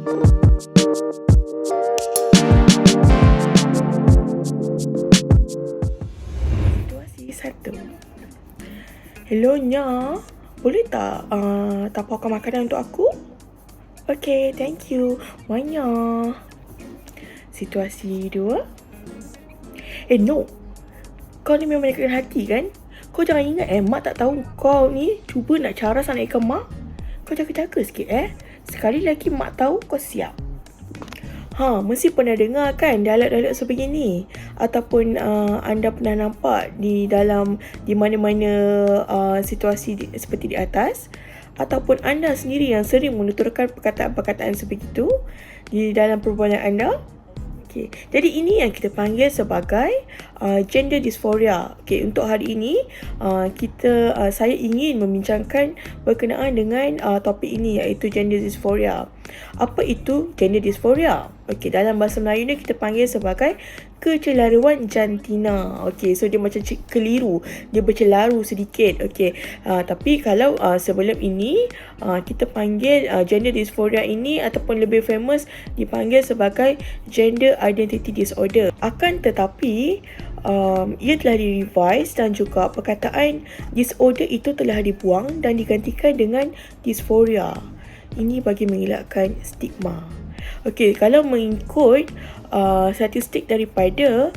Situasi satu. Hello Nya, boleh tak tawarkan makanan untuk aku? Okay, thank you. Nya. Situasi dua. No. Kau ni memang dekat hati kan? Kau jangan ingat mak tak tahu kau ni cuba nak caras anak ikan mak. Kau jaga-jaga sikit Sekali lagi mak tahu kau siap. Mesti pernah dengar kan dialog-dialog sebegini, ataupun anda pernah nampak di mana-mana situasi seperti di atas, ataupun anda sendiri yang sering menuturkan perkataan-perkataan sebegitu di dalam perbualan anda. Okay. Jadi ini yang kita panggil sebagai gender dysphoria. Okay, untuk hari ini saya ingin membincangkan berkenaan dengan topik ini, iaitu gender dysphoria. Apa itu gender dysphoria? Okay, dalam bahasa Melayu ni kita panggil sebagai kecelaruan jantina. Okay, so dia macam keliru, dia bercelaru sedikit. Okay, tapi kalau sebelum ini kita panggil gender dysphoria ini, ataupun lebih famous dipanggil sebagai gender identity disorder. Akan tetapi ia telah direvise dan juga perkataan disorder itu telah dibuang dan digantikan dengan dysphoria. Ini bagi mengelakkan stigma. Okey, kalau mengikut statistik daripada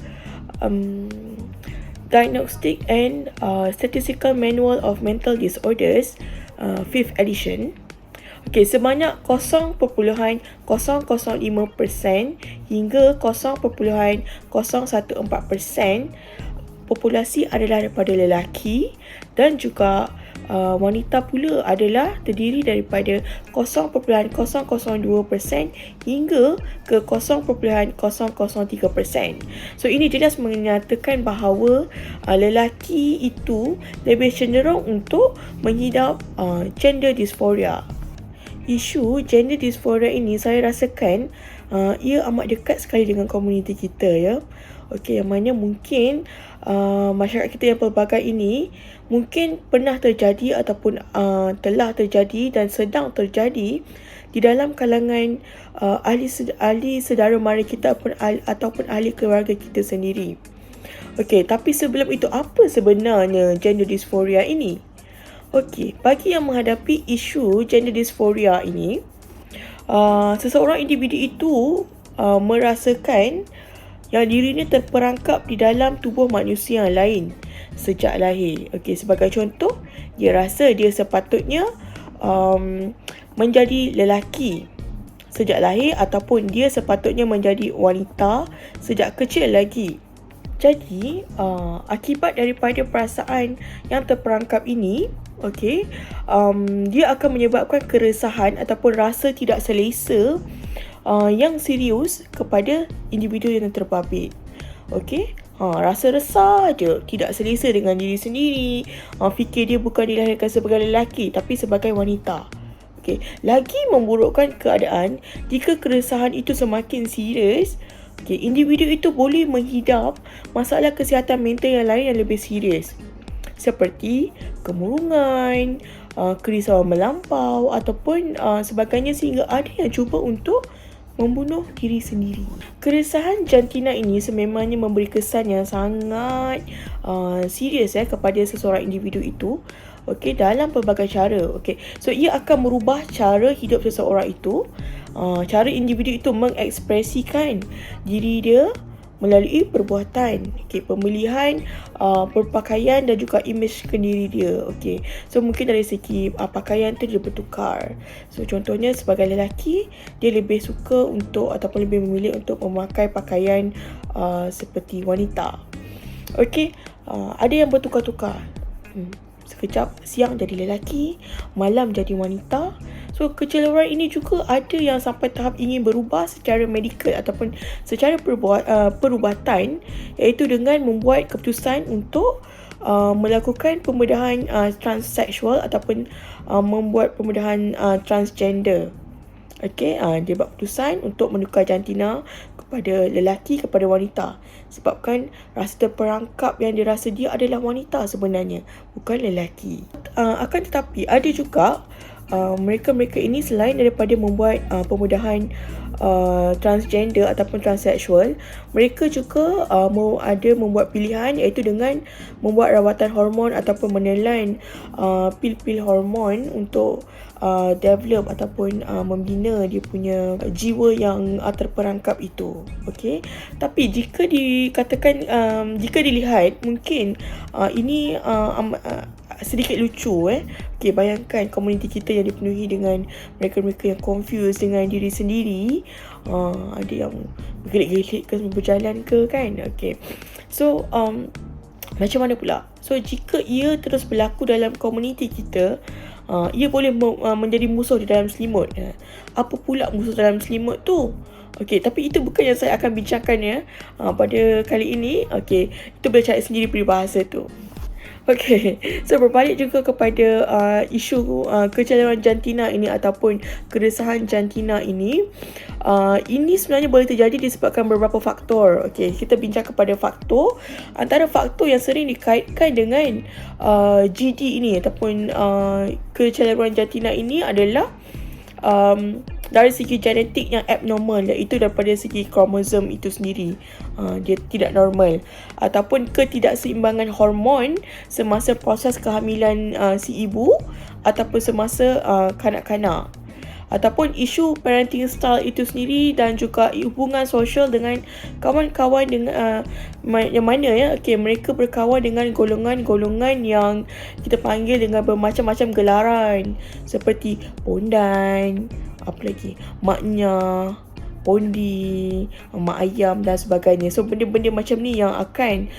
Diagnostic and Statistical Manual of Mental Disorders 5th edition, sebanyak 0.005% hingga 0.014% populasi adalah daripada lelaki, dan juga wanita pula adalah terdiri daripada 0.002% hingga ke 0.003%. So ini jelas menyatakan bahawa lelaki itu lebih cenderung untuk mengidap gender dysphoria. Isu gender dysphoria ini saya rasakan ia amat dekat sekali dengan komuniti kita, ya. Okey, yang mana mungkin masyarakat kita yang pelbagai ini mungkin pernah terjadi ataupun telah terjadi dan sedang terjadi di dalam kalangan ahli saudara mara kita ataupun ahli keluarga kita sendiri. Okey, tapi sebelum itu, apa sebenarnya gender dysphoria ini? Okey, bagi yang menghadapi isu gender dysphoria ini, seseorang individu itu merasakan yang dirinya terperangkap di dalam tubuh manusia yang lain sejak lahir. Okey, sebagai contoh, dia rasa dia sepatutnya menjadi lelaki sejak lahir, ataupun dia sepatutnya menjadi wanita sejak kecil lagi. Jadi, akibat daripada perasaan yang terperangkap ini, dia akan menyebabkan keresahan ataupun rasa tidak selesa yang serius kepada individu yang terbabit. Rasa resah je, tidak selesa dengan diri sendiri, fikir dia bukan dilahirkan sebagai lelaki tapi sebagai wanita. Lagi memburukkan keadaan jika keresahan itu semakin serius. Individu itu boleh menghidap masalah kesihatan mental yang lain yang lebih serius, seperti kemurungan, kerisauan melampau ataupun sebagainya, sehingga ada yang cuba untuk membunuh diri sendiri. Keresahan jantina ini sememangnya memberi kesan yang sangat serius kepada seseorang individu itu, dalam pelbagai cara. So ia akan merubah cara hidup seseorang itu, cara individu itu mengekspresikan diri dia melalui perbuatan, pemilihan berpakaian dan juga imej ke diri dia. So mungkin dari segi pakaian tu dia bertukar. So contohnya sebagai lelaki, dia lebih suka untuk ataupun lebih memilih untuk memakai pakaian seperti wanita. Ada yang bertukar-tukar. Sekejap siang jadi lelaki, malam jadi wanita. So kecelaruan ini juga ada yang sampai tahap ingin berubah secara medikal ataupun secara perubatan, iaitu dengan membuat keputusan untuk melakukan pembedahan transseksual ataupun membuat pembedahan transgender. Dia buat keputusan untuk menukar jantina kepada lelaki kepada wanita, sebabkan rasa terperangkap yang dirasa dia adalah wanita sebenarnya, bukan lelaki. Akan tetapi ada juga mereka-mereka ini selain daripada membuat pemudahan transgender ataupun transseksual, mereka juga membuat pilihan, iaitu dengan membuat rawatan hormon ataupun menelan pil-pil hormon untuk develop ataupun membina dia punya jiwa yang terperangkap itu. Okey, tapi jika dikatakan jika dilihat, mungkin ini sedikit lucu. Okey, bayangkan komuniti kita yang dipenuhi dengan mereka-mereka yang confused dengan diri sendiri. Ada yang bergelik-gelik ke berjalan ke kan. Okey, so macam mana pula? So jika ia terus berlaku dalam komuniti kita, ia boleh menjadi musuh di dalam selimut. Apa pula musuh dalam selimut tu? Okey, tapi itu bukan yang saya akan bincangkan pada kali ini. Okey, itu boleh cari sendiri peribahasa tu. Okey, so berbalik juga kepada isu kecelaruan jantina ini ataupun keresahan jantina ini. Ini sebenarnya boleh terjadi disebabkan beberapa faktor. Okey, kita bincang kepada faktor. Antara faktor yang sering dikaitkan dengan GD ini ataupun kecelaruan jantina ini adalah dari segi genetik yang abnormal, iaitu daripada segi kromosom itu sendiri, dia tidak normal, ataupun ketidakseimbangan hormon semasa proses kehamilan si ibu ataupun semasa kanak-kanak, ataupun isu parenting style itu sendiri dan juga hubungan sosial dengan kawan-kawan dengan yang mana okey, mereka berkawan dengan golongan-golongan yang kita panggil dengan bermacam-macam gelaran seperti pondan, apa lagi, maknya, pondi, mak ayam dan sebagainya. So benda-benda macam ni yang akan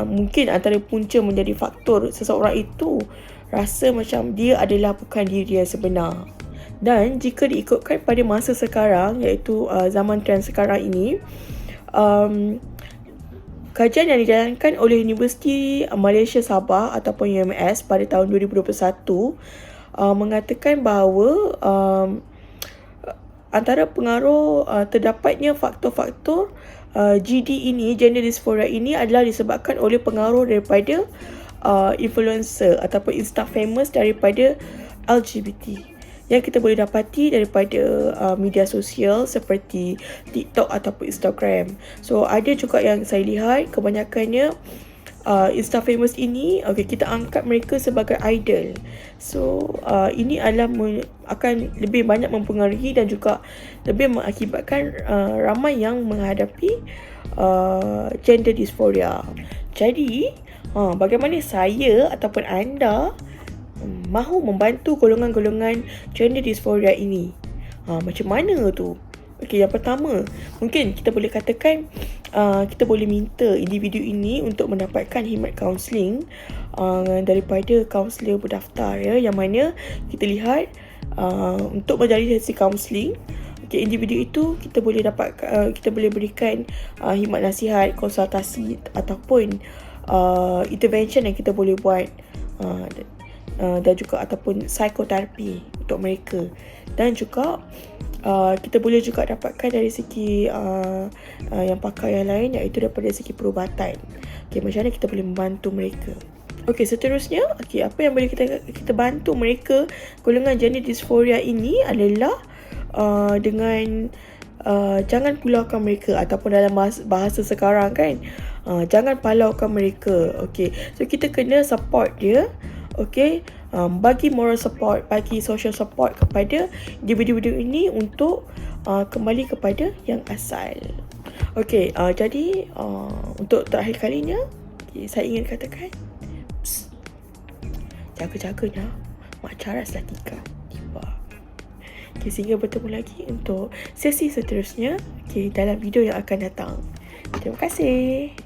mungkin antara punca menjadi faktor seseorang itu rasa macam dia adalah bukan diri dia sebenar. Dan jika diikutkan pada masa sekarang, iaitu zaman trend sekarang ini, kajian yang dijalankan oleh Universiti Malaysia Sabah ataupun UMS pada tahun 2021 mengatakan bahawa antara pengaruh terdapatnya faktor-faktor GD ini, gender dysphoria ini, adalah disebabkan oleh pengaruh daripada influencer ataupun insta famous daripada LGBT yang kita boleh dapati daripada media sosial seperti TikTok ataupun Instagram. So ada juga yang saya lihat kebanyakannya insta famous ini, kita angkat mereka sebagai idol. So ini adalah akan lebih banyak mempengaruhi dan juga lebih mengakibatkan ramai yang menghadapi gender dysphoria. Jadi bagaimana saya ataupun anda mahu membantu golongan-golongan gender dysphoria ini? Macam mana tu? Okey, yang pertama, mungkin kita boleh katakan kita boleh minta individu ini untuk mendapatkan khidmat kaunseling daripada kaunselor berdaftar, yang mana kita lihat untuk menjalani sesi kaunseling, individu itu kita boleh berikan khidmat nasihat, konsultasi ataupun intervention yang kita boleh buat, dan juga ataupun psikoterapi untuk mereka. Dan juga kita boleh juga dapatkan dari segi yang pakar yang lain, iaitu daripada segi perubatan. Macam mana kita boleh membantu mereka. Seterusnya, apa yang boleh kita bantu mereka golongan gender dysphoria ini adalah dengan jangan pulaukan mereka, ataupun dalam bahasa sekarang kan, jangan palaukan mereka. So kita kena support dia. Bagi moral support, bagi social support kepada individu ini untuk kembali kepada yang asal. Jadi untuk terakhir kalinya, saya ingin katakan, jaga-jaganya Mak Charas lah tiba. Sehingga bertemu lagi untuk sesi seterusnya dalam video yang akan datang. Terima kasih.